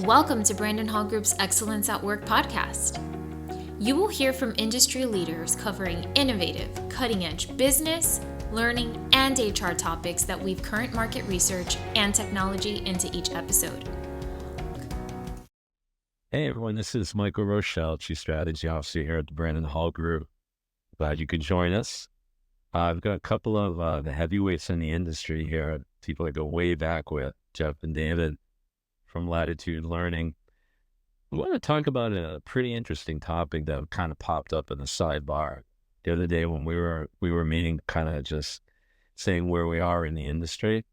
Welcome to Brandon Hall Group's Excellence at Work podcast. You will hear from industry leaders covering innovative, cutting-edge business, learning, and HR topics that weave current market research and technology into each episode. Hey everyone, this is Michael Rochelle, Chief Strategy Officer here at the Brandon Hall Group. Glad you could join us. I've got a couple of the heavyweights in the industry here, people that go way back with Jeff and David from LatitudeLearning. We want to talk about a pretty interesting topic that kind of popped up in the sidebar the other day when we were meeting, kind of just saying where we are in the industry.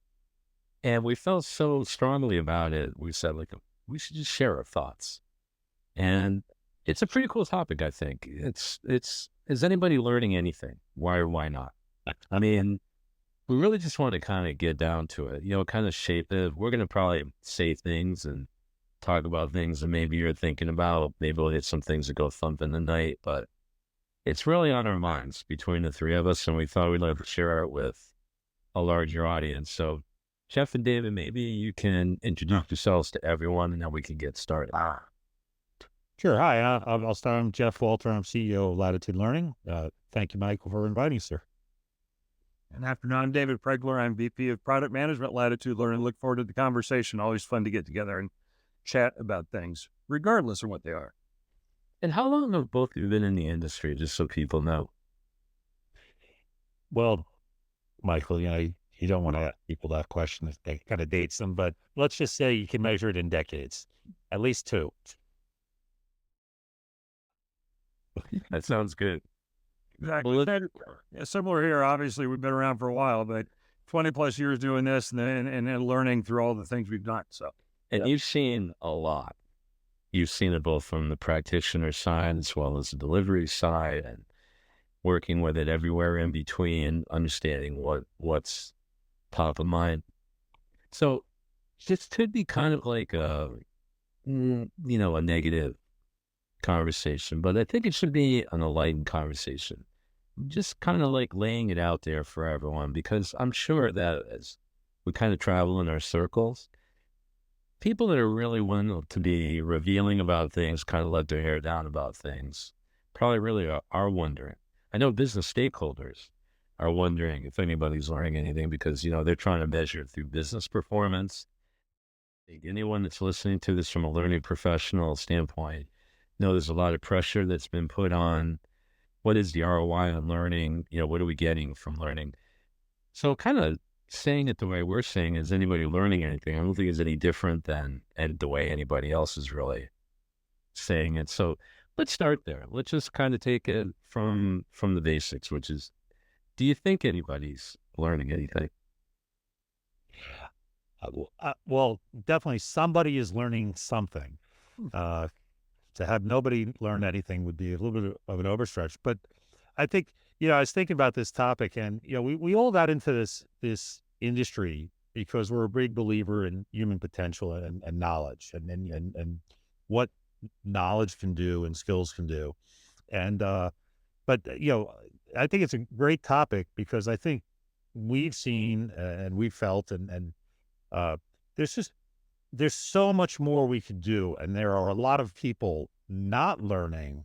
And we felt so strongly about it. We said, we should just share our thoughts. And it's a pretty cool topic, I think. Is anybody learning anything? Why or why not? I mean, we really just want to kind of get down to it, kind of shape it. We're going to probably say things and talk about things that maybe you're thinking about. Maybe we'll hit some things that go thump in the night, but it's really on our minds between the three of us, and we thought we'd like to share it with a larger audience. So, Jeff and David, maybe you can introduce yourselves to everyone, and then we can get started. Sure. Hi, I'll start. I'm Jeff Walter. I'm CEO of LatitudeLearning. Thank you, Michael, for inviting us, sir. Good afternoon. I'm David Proegler. I'm VP of Product Management, LatitudeLearning. Look forward to the conversation. Always fun to get together and chat about things, regardless of what they are. And how long have both of you been in the industry, just so people know? Well, Michael, you don't want to ask people that question. It kind of dates them, but let's just say you can measure it in decades, at least 2. That sounds good. Exactly. Similar here. Obviously, we've been around for a while, but 20 plus years doing this and learning through all the things we've done. So, and you've seen a lot. You've seen it both from the practitioner side as well as the delivery side, and working with it everywhere in between, understanding what's top of mind. So this could be kind of like a negative conversation, but I think it should be an enlightened conversation. Just kind of like laying it out there for everyone, because I'm sure that as we kind of travel in our circles, people that are really willing to be revealing about things, kind of let their hair down about things, probably really are wondering. I know business stakeholders are wondering if anybody's learning anything, because, they're trying to measure through business performance. Anyone that's listening to this from a learning professional standpoint, there's a lot of pressure that's been put on. What is the ROI on learning? What are we getting from learning? So kind of saying it the way we're saying, is anybody learning anything? I don't think it's any different than the way anybody else is really saying it. So let's start there. Let's just kind of take it from the basics, which is, do you think anybody's learning anything? Well, definitely somebody is learning something. To have nobody learn anything would be a little bit of an overstretch. But I think, I was thinking about this topic, and, we all got into this industry because we're a big believer in human potential and knowledge and what knowledge can do and skills can do. And, but, I think it's a great topic because I think we've seen and we've felt and there's so much more we could do. And there are a lot of people not learning,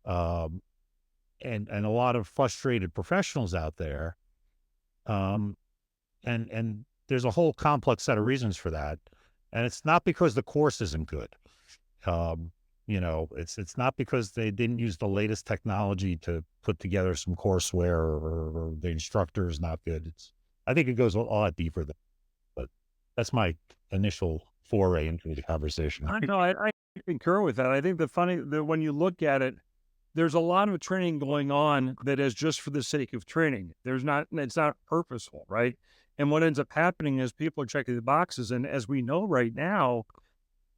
and a lot of frustrated professionals out there. And there's a whole complex set of reasons for that. And it's not because the course isn't good. It's not because they didn't use the latest technology to put together some courseware or the instructor is not good. I think it goes a lot deeper than, but that's my initial foray into the conversation. I know, I concur with that. I think that when you look at it, there's a lot of training going on that is just for the sake of training. It's not purposeful, right? And what ends up happening is people are checking the boxes. And as we know right now,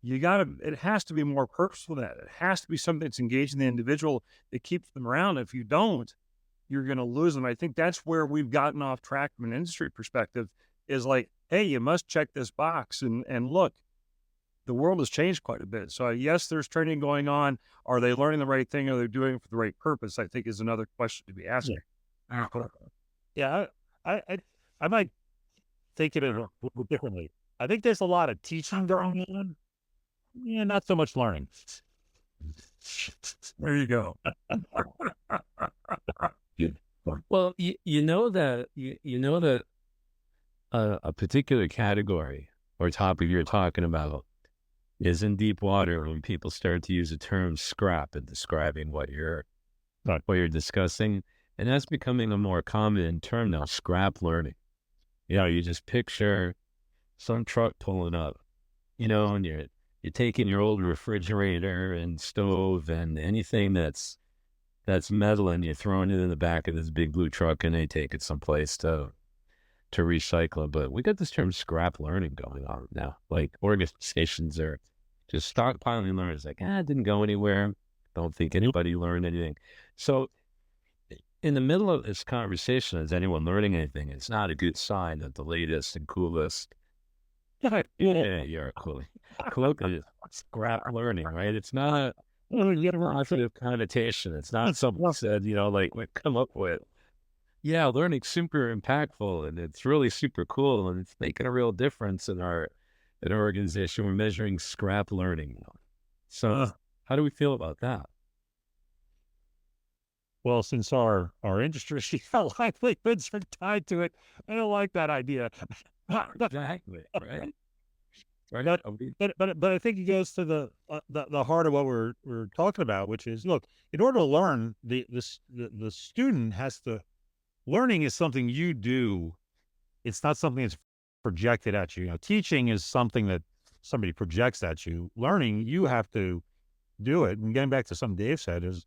it has to be more purposeful than that. It has to be something that's engaging the individual that keeps them around. If you don't, you're going to lose them. I think that's where we've gotten off track from an industry perspective, is like, hey, you must check this box and look, the world has changed quite a bit. So yes, there's training going on. Are they learning the right thing? Are they doing it for the right purpose? I think is another question to be asking. Yeah. I might think of it a little differently. I think there's a lot of teaching going on, Yeah, not so much learning. There you go. Well, you know that a particular category or topic you're talking about is in deep water when people start to use the term scrap in describing what you're discussing, and that's becoming a more common term now. Scrap learning. You just picture some truck pulling up, and you're taking your old refrigerator and stove and anything that's metal, and you're throwing it in the back of this big blue truck, and they take it someplace to recycle it. But we got this term scrap learning going on now. Like organizations are just stockpiling learners. Like, it didn't go anywhere. Don't think anybody learned anything. So in the middle of this conversation, is anyone learning anything? It's not a good sign that the latest and coolest. You're cool. Colloquially, scrap learning, right? It's not a positive connotation. It's not something said, like we come up with. Yeah, learning's super impactful, and it's really super cool, and it's making a real difference in our organization. We're measuring scrap learning. So how do we feel about that? Well, since our industry livelihoods are tied to it, I don't like that idea. Exactly, right? But I think it goes to the heart of what we're talking about, which is, look, in order to learn, the student has to. Learning is something you do. It's not something that's projected at you. Teaching is something that somebody projects at you. Learning, you have to do it. And getting back to something Dave said is,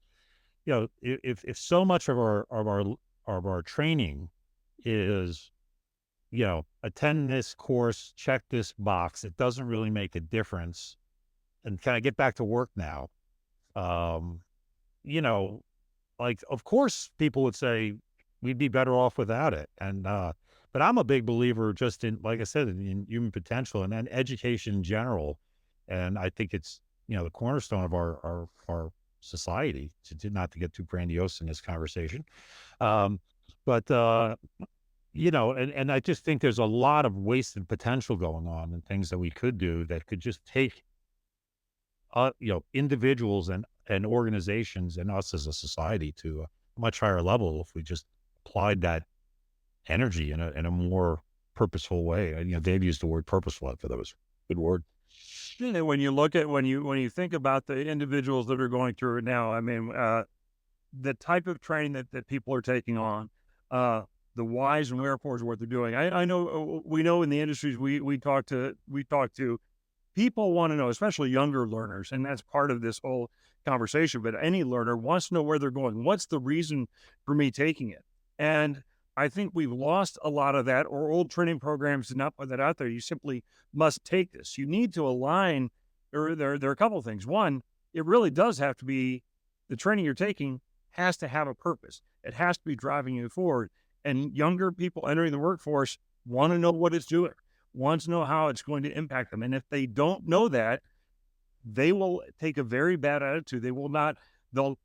if so much of our training is, attend this course, check this box, it doesn't really make a difference. And can I get back to work now? Like, of course, people would say we'd be better off without it. And but I'm a big believer just in, like I said, in human potential and then education in general. And I think it's, the cornerstone of our society, not to get too grandiose in this conversation. And I just think there's a lot of wasted potential going on and things that we could do that could just take, individuals and organizations and us as a society to a much higher level if we just applied that energy in a more purposeful way. Dave used the word purposeful. I thought that was a good word. When you look at when you think about the individuals that are going through it now, I mean, the type of training that people are taking on, the whys and wherefores of what they're doing. I know we know in the industries we talk to, people want to know, especially younger learners, and that's part of this whole conversation. But any learner wants to know where they're going. What's the reason for me taking it? And I think we've lost a lot of that, or old training programs did not put that out there. You simply must take this. You need to align. There are a couple of things. One, it really does have to be, the training you're taking has to have a purpose. It has to be driving you forward. And younger people entering the workforce want to know what it's doing, want to know how it's going to impact them. And if they don't know that, they will take a very bad attitude. They will not. They'll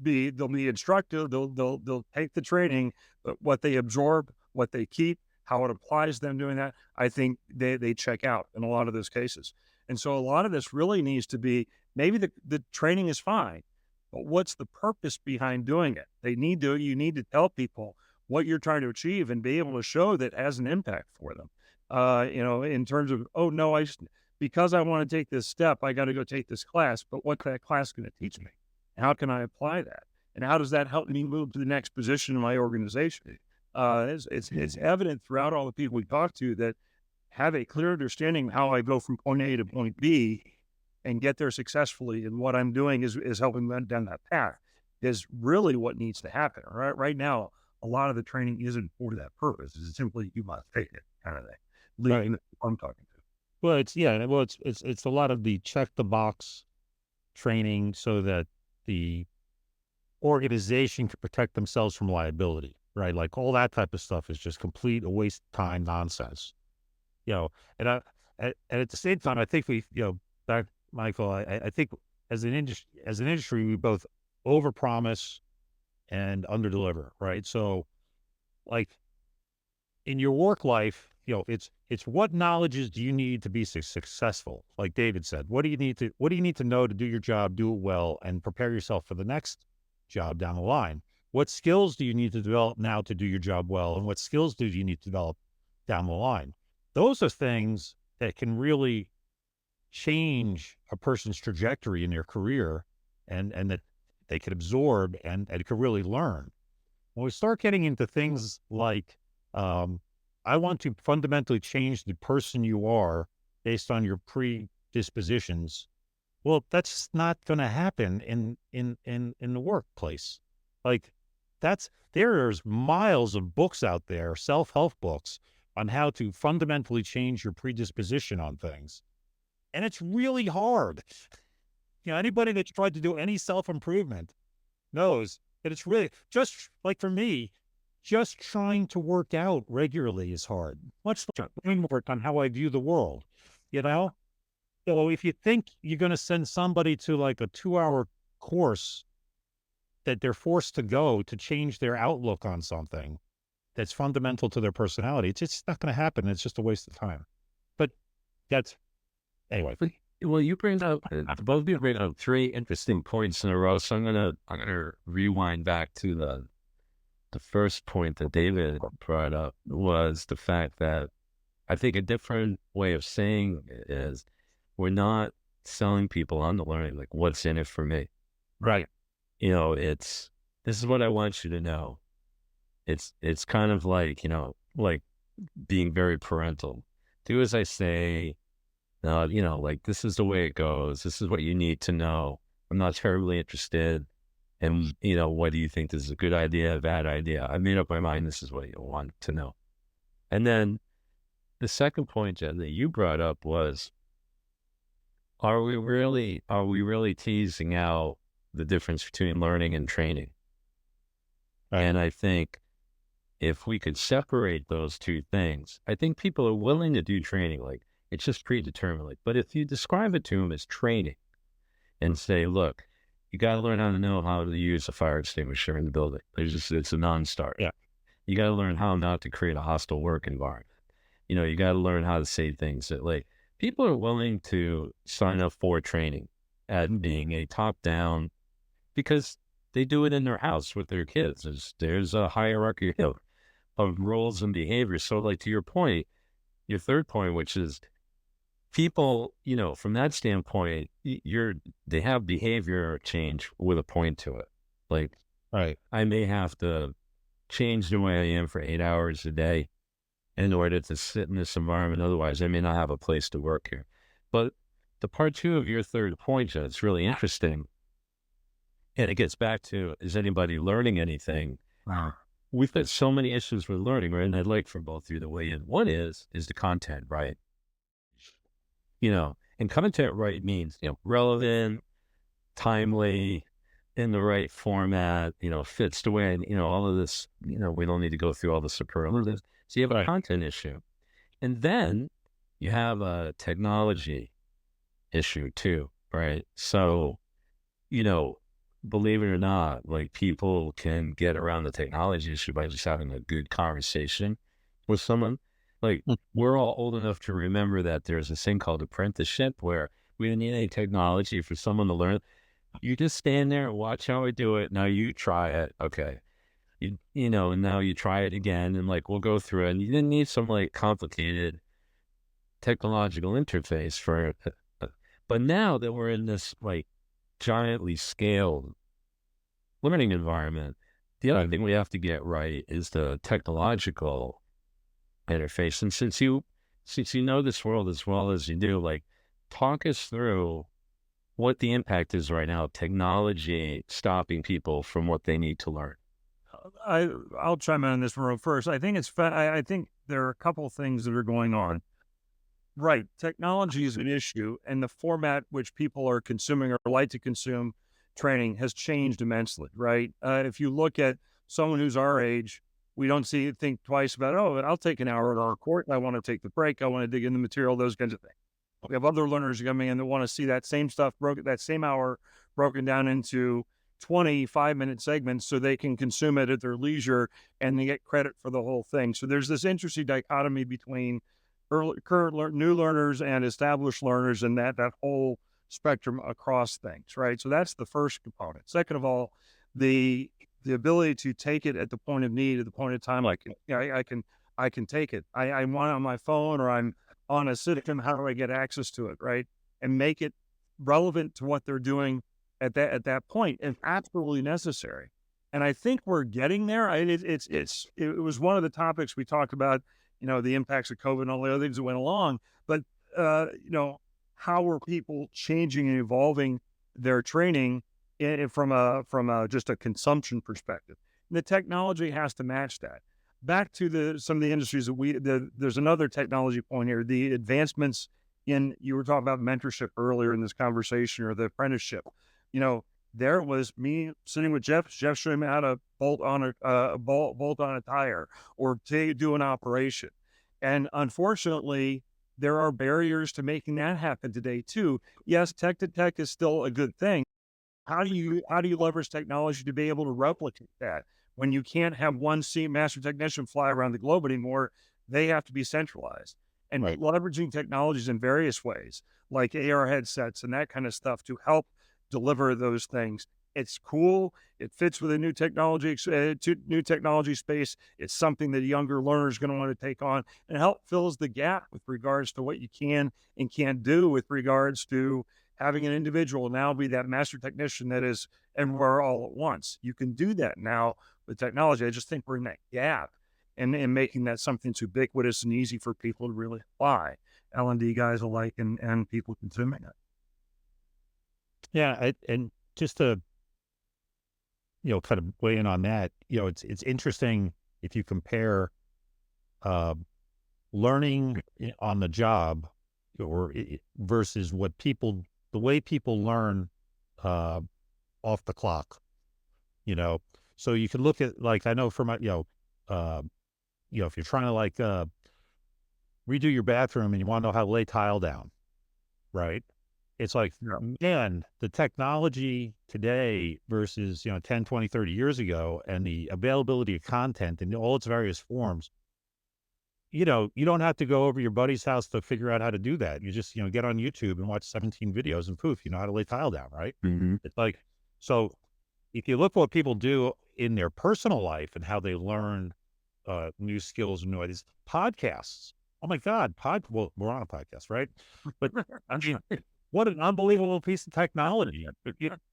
be instructive. They'll take the training, but what they absorb, what they keep, how it applies to them doing that, I think they check out in a lot of those cases. And so a lot of this really needs to be, maybe the training is fine, but what's the purpose behind doing it? You need to tell people what you're trying to achieve and be able to show that has an impact for them. In terms of, oh no, because I want to take this step, I got to go take this class, but what's that class going to teach me? How can I apply that? And how does that help me move to the next position in my organization? It's evident throughout all the people we talk to that have a clear understanding of how I go from point A to point B and get there successfully. And what I'm doing is helping them down that path is really what needs to happen. Right now, a lot of the training isn't for that purpose. It's simply, you must take it kind of thing. Leaving I'm talking to. Well, it's a lot of the check the box training so that the organization can protect themselves from liability, right? Like all that type of stuff is just complete a waste of time nonsense, and at the same time, I think Michael, I think as an industry, we both overpromise and underdeliver, right? So like in your work life, it's what knowledges do you need to be successful? Like David said, what do you need to know to do your job, do it well, and prepare yourself for the next job down the line? What skills do you need to develop now to do your job well? And what skills do you need to develop down the line? Those are things that can really change a person's trajectory in their career and that they could absorb and could really learn. When we start getting into things like, I want to fundamentally change the person you are based on your predispositions. Well, that's not going to happen in the workplace. Like there's miles of books out there, self-help books on how to fundamentally change your predisposition on things. And it's really hard. Anybody that's tried to do any self-improvement knows that it's really, just like for me, just trying to work out regularly is hard. Much work on how I view the world, So if you think you're going to send somebody to like a 2-hour course that they're forced to go to change their outlook on something that's fundamental to their personality, it's just not going to happen. It's just a waste of time. But anyway. Well, you bring up both of you bring up 3 interesting points in a row. So I'm gonna rewind back to the first point that David brought up, was the fact that I think a different way of saying it is, we're not selling people on the learning, like, what's in it for me? Right. This is what I want you to know. It's kind of like, like being very parental. Do as I say. Like, this is the way it goes. This is what you need to know. I'm not terribly interested. And, what do you think? This is a good idea, a bad idea? I made up my mind. This is what you want to know. And then the second point, Jen, that you brought up was, are we really teasing out the difference between learning and training? Right. And I think if we could separate those 2 things, I think people are willing to do training. Like, it's just predetermined. But if you describe it to them as training and say, look, you got to learn how to know how to use a fire extinguisher in the building. It's a non-starter. Yeah. You got to learn how not to create a hostile work environment. You got to learn how to say things that, like, people are willing to sign up for training at being a top-down, because they do it in their house with their kids. There's a hierarchy of roles and behaviors. So, like, to your point, your third point, which is, people, from that standpoint, they have behavior change with a point to it. Like, right, I may have to change the way I am for 8 hours a day in order to sit in this environment. Otherwise, I may not have a place to work here. But the part 2 of your third point, Jen, it's really interesting. And it gets back to, is anybody learning anything? Wow. We've got so many issues with learning, right? And I'd like for both of you to weigh in. One is the content, right? And content, right, means, relevant, timely, in the right format, fits the way, all of this, we don't need to go through all the superlatives. So you have a content issue. And then you have a technology issue too, right? So, believe it or not, like, people can get around the technology issue by just having a good conversation with someone. Like, we're all old enough to remember that there's this thing called apprenticeship, where we didn't need any technology for someone to learn. You just stand there and watch how I do it. Now you try it. Okay. And now you try it again, and, like, we'll go through it. And you didn't need some, like, complicated technological interface for it. But now that we're in this, like, giantly scaled learning environment, the other thing we have to get right is the technological interface. And since you know this world as well as you do, like, talk us through what the impact is right now of technology stopping people from what they need to learn. I'll chime in on this one first. I think I think there are a couple of things that are going on. Right, technology is an issue, and the format which people are consuming or like to consume training has changed immensely. Right, if you look at someone who's our age, we don't think twice about, I'll take an hour at our court. I want to take the break. I want to dig in the material, those kinds of things. We have other learners coming in that want to see that same stuff that same hour broken down into 20 5-minute segments so they can consume it at their leisure and they get credit for the whole thing. So there's this interesting dichotomy between new learners and established learners, and that whole spectrum across things, right? So that's the first component. Second of all, the ability to take it at the point of need, at the point of time, like, I can take it. I want it on my phone, or I'm on a system. How do I get access to it, right? And make it relevant to what they're doing at that point, is absolutely necessary. And I think we're getting there. It was one of the topics we talked about, the impacts of COVID and all the other things that went along. But how are people changing and evolving their training from just a consumption perspective? And the technology has to match that. Back to some of the industries that there's another technology point here, the advancements you were talking about mentorship earlier in this conversation, or the apprenticeship. There was me sitting with Jeff showing me how to bolt on a tire, or to do an operation. And unfortunately, there are barriers to making that happen today too. Yes, tech to tech is still a good thing. How do you leverage technology to be able to replicate that? When you can't have one master technician fly around the globe anymore, they have to be centralized. And leveraging technologies in various ways, like AR headsets and that kind of stuff, to help deliver those things. It's cool. It fits with a new technology space. It's something that a younger learner is going to want to take on, and help fills the gap with regards to what you can and can't do with regards to having an individual now be that master technician that is everywhere all at once. You can do that now with technology. I just think we're in that gap, and making that something that's ubiquitous and easy for people to really apply, L&D guys alike, and people consuming it. Yeah, and just to kind of weigh in on that, it's interesting if you compare learning on the job versus the way people learn off the clock. So you can look at, like, I know from if you're trying to redo your bathroom and you want to know how to lay tile down, right? It's like, man, the technology today versus, 10, 20, 30 years ago, and the availability of content in all its various forms, you don't have to go over your buddy's house to figure out how to do that. You just, get on YouTube and watch 17 videos and poof, you know how to lay tile down, right? Mm-hmm. It's like, so if you look what people do in their personal life and how they learn new skills and new ideas, podcasts. Oh my God, well, we're on a podcast, right? But I mean, what an unbelievable piece of technology.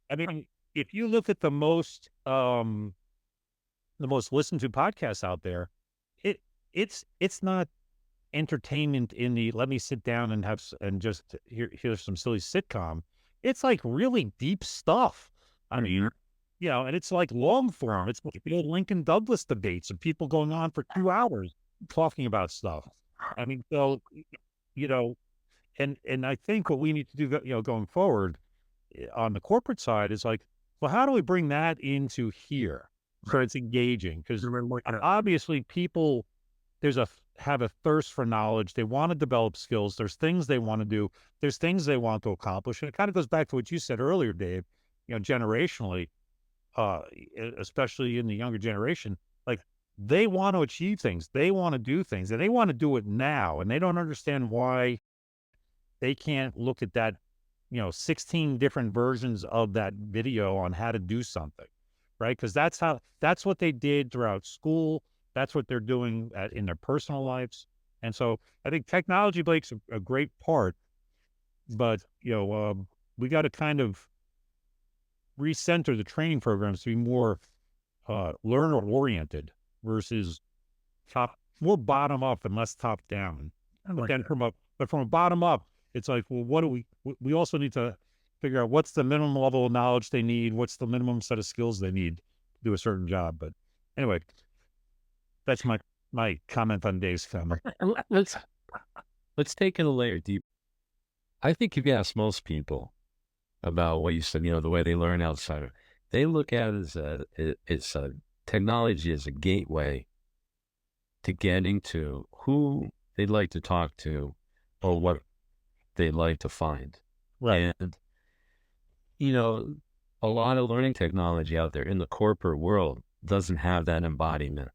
I mean, if you look at the most listened to podcasts out there, it's not entertainment in the let me sit down and just here's some silly sitcom. It's like really deep stuff. I mean, and it's like long form. It's like the old Lincoln Douglas debates of people going on for 2 hours talking about stuff. I mean, so, and I think what we need to do, going forward on the corporate side is like, well, how do we bring that into here so it's engaging? Because obviously people, have a thirst for knowledge. They want to develop skills. There's things they want to do. There's things they want to accomplish. And it kind of goes back to what you said earlier, Dave, generationally, especially in the younger generation, like they want to achieve things. They want to do things, and they want to do it now. And they don't understand why they can't look at that, 16 different versions of that video on how to do something, right? Because that's what they did throughout school. That's what they're doing in their personal lives. And so I think technology plays a great part, but, we got to kind of recenter the training programs to be more learner oriented versus more bottom up and less top down. But then from a bottom up, it's like, well, what do we also need to figure out what's the minimum level of knowledge they need, what's the minimum set of skills they need to do a certain job. But anyway, that's my comment on Dave's comment. Let's take it a layer deeper. I think if you ask most people about what you said, the way they learn outside, they look at it as technology as a gateway to getting to who they'd like to talk to or what they'd like to find. Right. And, a lot of learning technology out there in the corporate world doesn't have that embodiment.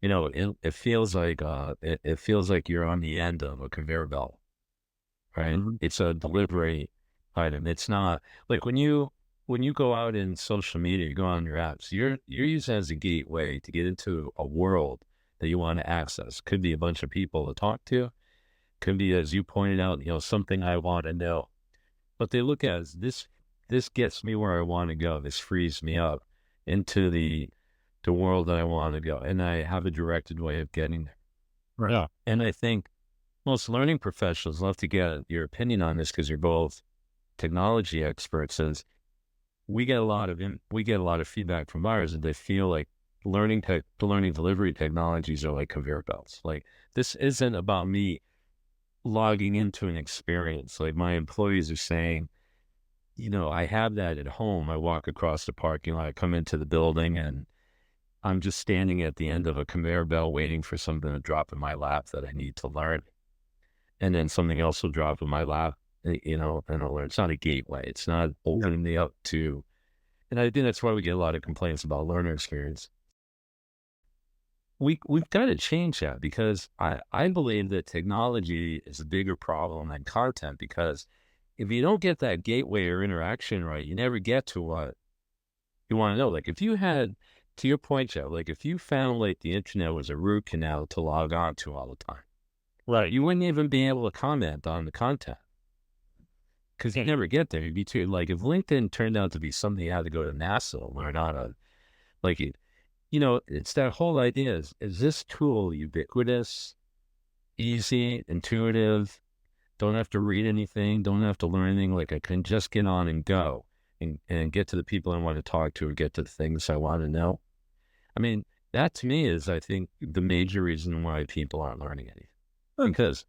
It feels like it feels like you're on the end of a conveyor belt, right? Mhm. It's a delivery item. It's not like when you go out in social media, you go on your apps, you're using it as a gateway to get into a world that you want to access. Could be a bunch of people to talk to. Could be, as you pointed out, something I want to know. But they look at it as this gets me where I want to go. This frees me up into the world that I want to go. And I have a directed way of getting there. Right. Yeah. And I think most learning professionals love to get your opinion on this because you're both technology experts. Is we get a lot of feedback from buyers and they feel like learning delivery technologies are like conveyor belts. Like, this isn't about me logging into an experience. Like, my employees are saying, I have that at home. I walk across the parking lot, I come into the building, and I'm just standing at the end of a conveyor belt waiting for something to drop in my lap that I need to learn. And then something else will drop in my lap, and I'll learn. It's not a gateway. It's not opening me up to, and I think that's why we get a lot of complaints about learner experience. We've got to change that, because I believe that technology is a bigger problem than content, because if you don't get that gateway or interaction right, you never get to what you want to know. Like, if you had, to your point, Joe, like if you found like the internet was a root canal to log on to all the time, Right. you wouldn't even be able to comment on the content because you never get there. You'd be too, like, if LinkedIn turned out to be something you had to go to NASA or not, it's that whole idea is this tool ubiquitous, easy, intuitive, don't have to read anything, don't have to learn anything. Like, I can just get on and go and get to the people I want to talk to or get to the things I want to know. I mean, that to me is, I think, the major reason why people aren't learning anything. Because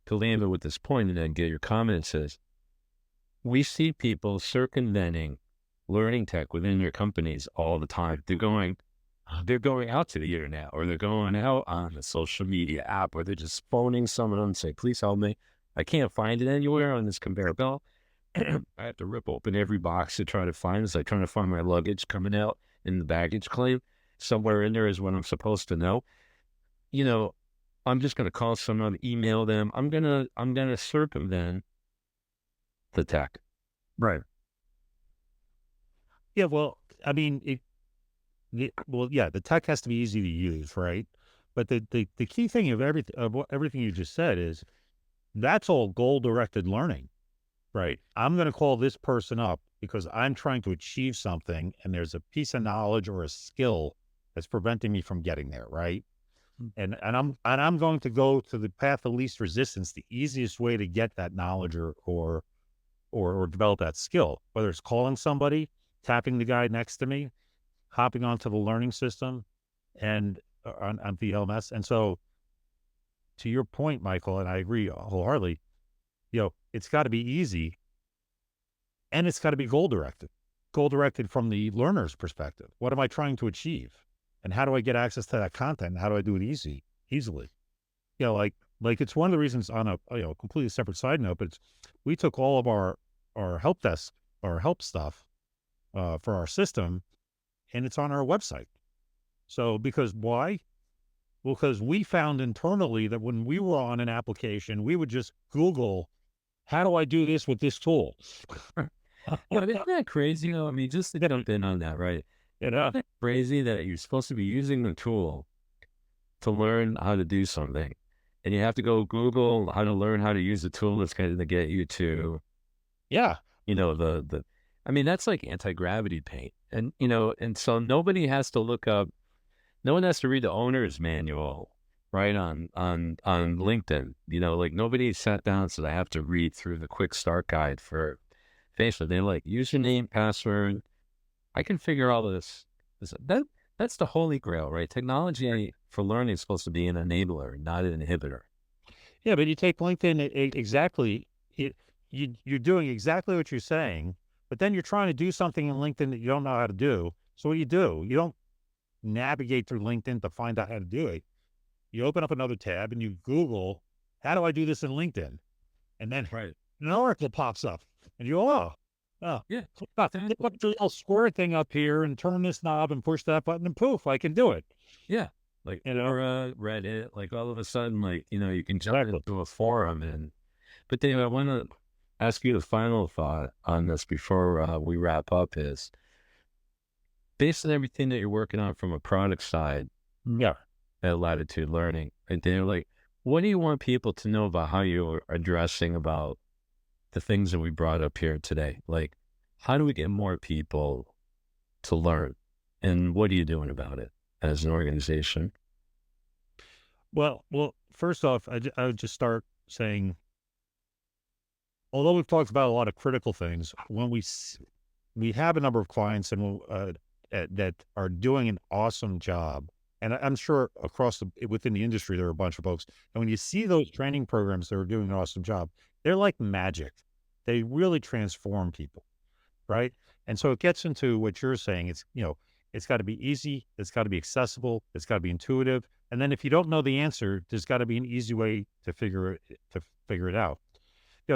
to land it with this point and then get your comments is, we see people circumventing learning tech within their companies all the time. They're going out to the internet, or they're going out on a social media app, or they're just phoning someone and say, please help me. I can't find it anywhere on this conveyor belt. I have to rip open every box to try to find it. It's like trying to find my luggage coming out in the baggage claim. Somewhere in there is what I'm supposed to know. I'm just going to call someone, email them. I'm going to circumvent the tech. Right. Yeah. Well, I mean, the tech has to be easy to use, right? But the key thing of everything you just said is that's all goal-directed learning, right? I'm going to call this person up because I'm trying to achieve something, and there's a piece of knowledge or a skill that's preventing me from getting there, right? And I'm going to go to the path of least resistance, the easiest way to get that knowledge or develop that skill, whether it's calling somebody, tapping the guy next to me, hopping onto the learning system and on the LMS. And so, to your point, Michael, and I agree wholeheartedly, it's got to be easy, and it's got to be goal directed from the learner's perspective. What am I trying to achieve? And how do I get access to that content? And how do I do it easily? Like it's one of the reasons, on a completely separate side note, but we took all of our help desk, our help stuff for our system, and it's on our website. So, because why? Well, because we found internally that when we were on an application, we would just Google, how do I do this with this tool? Isn't that crazy? I mean, just to jump in on that, right? Isn't that crazy that you're supposed to be using the tool to learn how to do something, and you have to go Google how to learn how to use the tool that's going to get you to, I mean, that's like anti-gravity paint. And, and so no one has to read the owner's manual, right, on LinkedIn. Like, nobody sat down and said, I have to read through the quick start guide for Facebook. They're like, username, password. I can figure all this. That's the holy grail, right? Technology for learning is supposed to be an enabler, not an inhibitor. Yeah, but you take LinkedIn exactly. You're doing exactly what you're saying, but then you're trying to do something in LinkedIn that you don't know how to do. So what do? You don't navigate through LinkedIn to find out how to do it. You open up another tab and you Google, how do I do this in LinkedIn? And then an article pops up and you go, oh, Oh, Yeah, put the little square thing up here and turn this knob and push that button and poof, I can do it. yeah. Like, You know, or Reddit, like all of a sudden, like, you can jump exactly. into a forum. But Dave, I want to ask you the final thought on this before we wrap up is, based on everything that you're working on from a product side Yeah. at Latitude Learning, and they're like, what do you want people to know about how you're addressing about the things that we brought up here today? Like, how do we get more people to learn? And what are you doing about it as an organization? Well, first off, I would just start saying, although we've talked about a lot of critical things, when we have a number of clients and that are doing an awesome job, and I'm sure within the industry there are a bunch of folks, and when you see those training programs that are doing an awesome job, they're like magic. They really transform people, right? And so it gets into what you're saying. It's got to be easy, it's got to be accessible, it's got to be intuitive, and then if you don't know the answer, there's got to be an easy way to figure it out.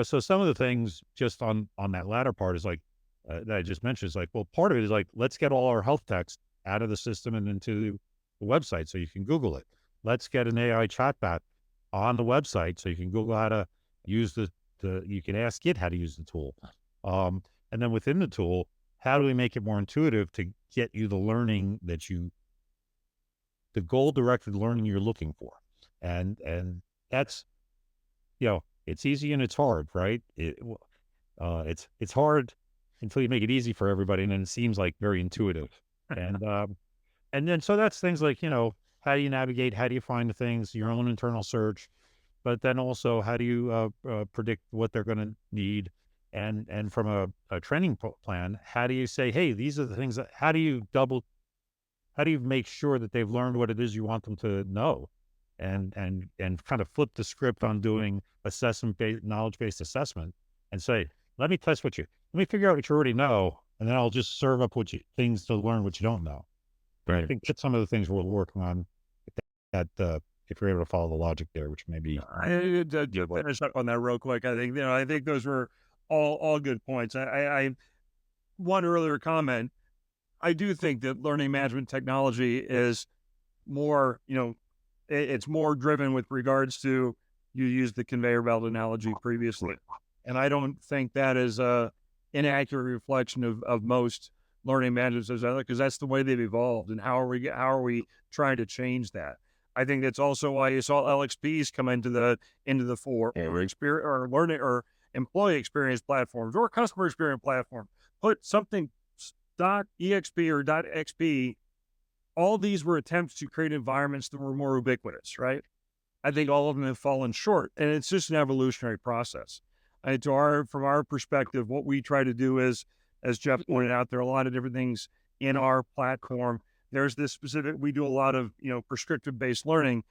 So some of the things just on that latter part is like that I just mentioned is like, well, part of it is like, let's get all our health text out of the system and into the website so you can Google it. Let's get an AI chatbot on the website so you can Google how to use you can ask Git how to use the tool. And then within the tool, how do we make it more intuitive to get you the learning the goal-directed learning you're looking for? And that's, it's easy and it's hard, right? It's hard until you make it easy for everybody, and then it seems like very intuitive. And then so that's things like, how do you navigate? How do you find the things? Your own internal search, but then also how do you predict what they're going to need? And from a training plan, how do you say, hey, these are the things how do you make sure that they've learned what it is you want them to know? And kind of flip the script on doing knowledge-based assessment and say, let me figure out what you already know, and then I'll just serve up things to learn what you don't know. Right. I think that's some of the things we're working on that if you're able to follow the logic there, which may be. I finish up on that real quick. I think those were all good points. I one earlier comment, I do think that learning management technology is more, it's more driven with regards to, you used the conveyor belt analogy previously. And I don't think that is a inaccurate reflection of most learning management systems, because that's the way they've evolved. And how are we trying to change that? I think that's also why you saw LXPs come into the fore, or learning or employee experience platforms or customer experience platform. Put something .exp or .xp. All these were attempts to create environments that were more ubiquitous, right? I think all of them have fallen short, and it's just an evolutionary process. And from our perspective, what we try to do is, as Jeff pointed out, there are a lot of different things in our platform. There's this specific, we do a lot of, prescriptive-based learning,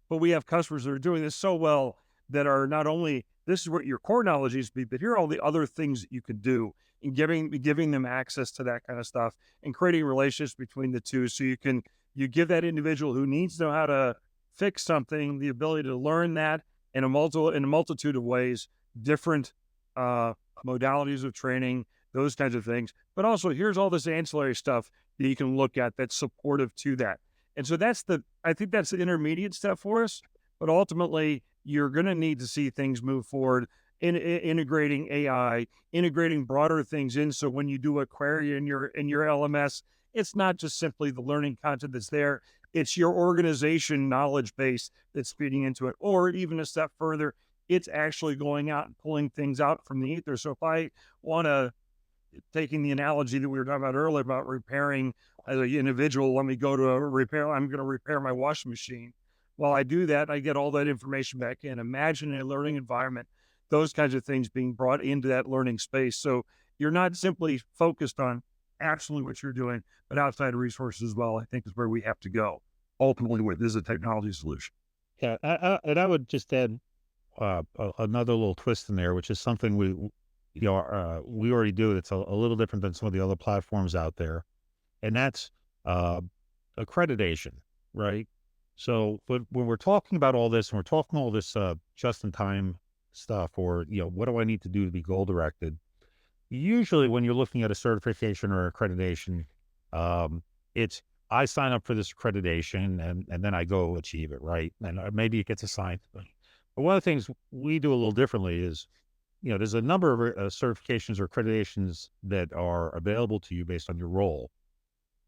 but we have customers that are doing this so well that are not only, this is what your core knowledge needs to be, but here are all the other things that you can do, and giving them access to that kind of stuff and creating relationships between the two. So you give that individual who needs to know how to fix something the ability to learn that in a multitude of ways, different modalities of training, those kinds of things. But also, here's all this ancillary stuff that you can look at that's supportive to that. And so I think that's the intermediate step for us. But ultimately, you're going to need to see things move forward in integrating AI, integrating broader things in. So when you do a query in your LMS, it's not just simply the learning content that's there. It's your organization knowledge base that's feeding into it. Or even a step further, it's actually going out and pulling things out from the ether. So if I want to, taking the analogy that we were talking about earlier about repairing as an individual, let me go to I'm going to repair my washing machine. While I do that, I get all that information back in. Imagine a learning environment, those kinds of things being brought into that learning space. So you're not simply focused on absolutely what you're doing, but outside resources as well, I think is where we have to go. Ultimately, this is a technology solution. Yeah, and I would just add another little twist in there, which is something we already do. It's a little different than some of the other platforms out there, and that's accreditation, right? So, but when we're talking about all this, and we're talking all this just-in-time stuff, or what do I need to do to be goal-directed? usually when you're looking at a certification or accreditation, it's I sign up for this accreditation and then I go achieve it, right? And maybe it gets assigned to me. But one of the things we do a little differently is, there's a number of certifications or accreditations that are available to you based on your role.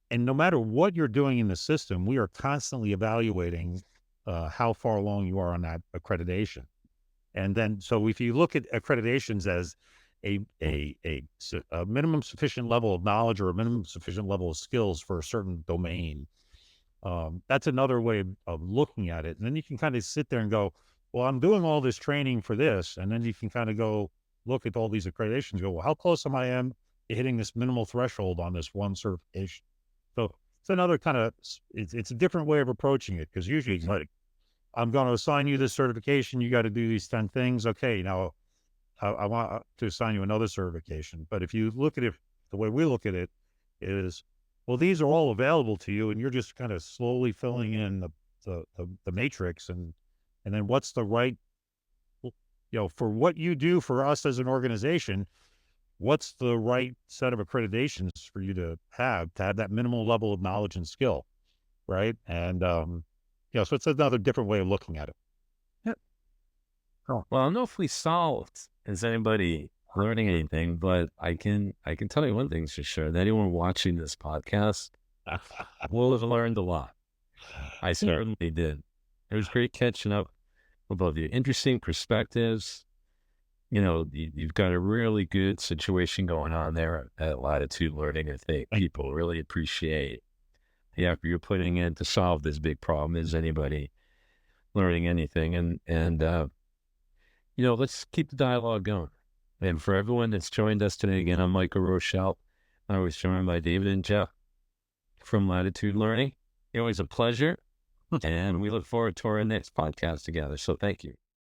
And no matter what you're doing in the system, we are constantly evaluating how far along you are on that accreditation. And then, so if you look at accreditations as a minimum sufficient level of knowledge or a minimum sufficient level of skills for a certain domain, that's another way of looking at it. And then you can kind of sit there and go, well, I'm doing all this training for this. And then you can kind of go look at all these accreditations and go, well, how close am I to hitting this minimal threshold on this one certification? So it's another kind of, it's a different way of approaching it, because usually it's like, I'm going to assign you this certification. You got to do these 10 things. Okay, now I want to assign you another certification. But if you look at it, the way we look at it is, well, these are all available to you, and you're just kind of slowly filling in the matrix, and then what's the right, for what you do for us as an organization, what's the right set of accreditations for you to have that minimal level of knowledge and skill, right? And so it's another different way of looking at it. Yeah. Well, I don't know if we solved, is anybody learning anything, but I can tell you one thing's for sure. That anyone watching this podcast will have learned a lot. I certainly did. It was great catching up with both of you. Interesting perspectives. You've got a really good situation going on there at LatitudeLearning. I think people really appreciate the effort you're putting in to solve this big problem. Is anybody learning anything? And let's keep the dialogue going. And for everyone that's joined us today, again, I'm Michael Rochelle. I was joined by David and Jeff from LatitudeLearning. Always a pleasure. And we look forward to our next podcast together. So thank you.